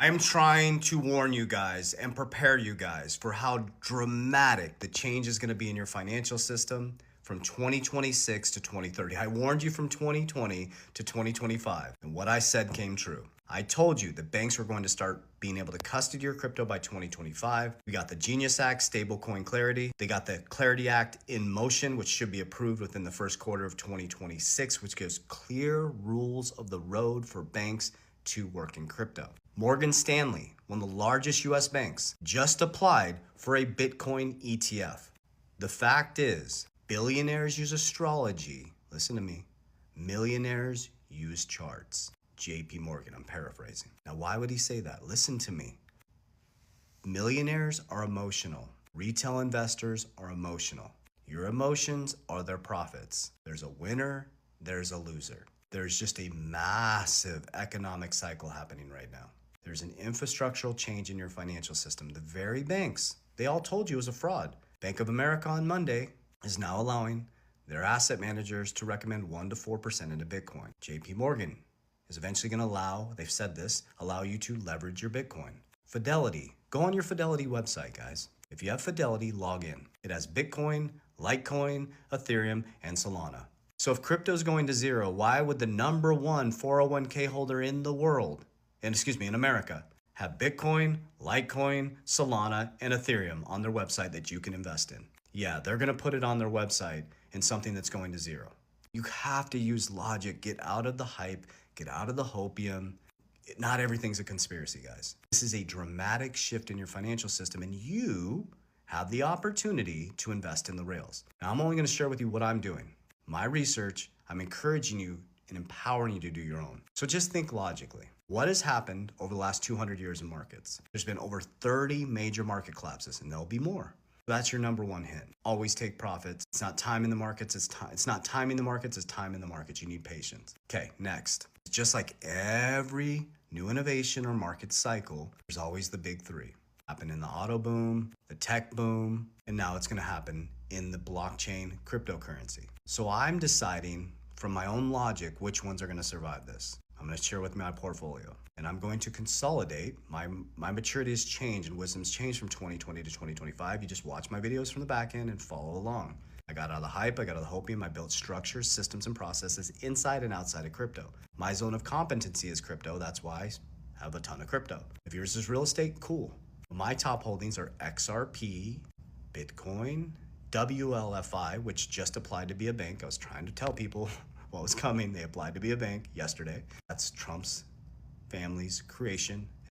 I'm trying to warn you guys and prepare you guys for how dramatic the change is going to be in your financial system from 2026 to 2030. I warned you from 2020 to 2025, and what I said came true. I told you that banks were going to start being able to custody your crypto by 2025. We got the Genius Act, Stablecoin Clarity. They got the Clarity Act in motion, which should be approved within the first quarter of 2026, which gives clear rules of the road for banks to work in crypto. Morgan Stanley, one of the largest US banks, just applied for a Bitcoin ETF. The fact is, billionaires use astrology. Listen to me. Millionaires use charts. JP Morgan, I'm paraphrasing. Now, why would he say that? Listen to me. Millionaires are emotional. Retail investors are emotional. Your emotions are their profits. There's a winner, there's a loser. There's just a massive economic cycle happening right now. There's an infrastructural change in your financial system. The very banks, they all told you it was a fraud. Bank of America on Monday is now allowing their asset managers to recommend 1 to 4% into Bitcoin. JP Morgan is eventually going to allow, they've said this, allow you to leverage your Bitcoin. Fidelity, go on your Fidelity website, guys. If you have Fidelity, log in. It has Bitcoin, Litecoin, Ethereum, and Solana. So if crypto is going to zero, why would the number one 401k holder in the world, in America, have Bitcoin, Litecoin, Solana, and Ethereum on their website that you can invest in? Yeah, they're going to put it on their website in something that's going to zero. You have to use logic, get out of the hype, get out of the hopium. Not everything's a conspiracy, guys. This is a dramatic shift in your financial system, and you have the opportunity to invest in the rails. Now, I'm only going to share with you what I'm doing. My research, I'm encouraging you and empowering you to do your own. So just think logically. What has happened over the last 200 years in markets? There's been over 30 major market collapses, and there'll be more. That's your number one hit. Always take profits. It's not time in the markets, it's not timing the markets, it's time in the markets. You need patience. Okay, next. Just like every new innovation or market cycle, there's always the big three. Happened in the auto boom, the tech boom, and now it's gonna happen in the blockchain cryptocurrency. So I'm deciding from my own logic which ones are gonna survive this. I'm gonna share with my portfolio, and I'm going to consolidate. My maturity has changed and wisdom's changed from 2020 to 2025. You just watch my videos from the back end and follow along. I got out of the hype, I got out of the hopium, I built structures, systems, and processes inside and outside of crypto. My zone of competency is crypto, that's why I have a ton of crypto. If yours is real estate, cool. My top holdings are XRP, Bitcoin, WLFI, which just applied to be a bank. I was trying to tell people what was coming. They applied to be a bank yesterday. That's Trump's family's creation,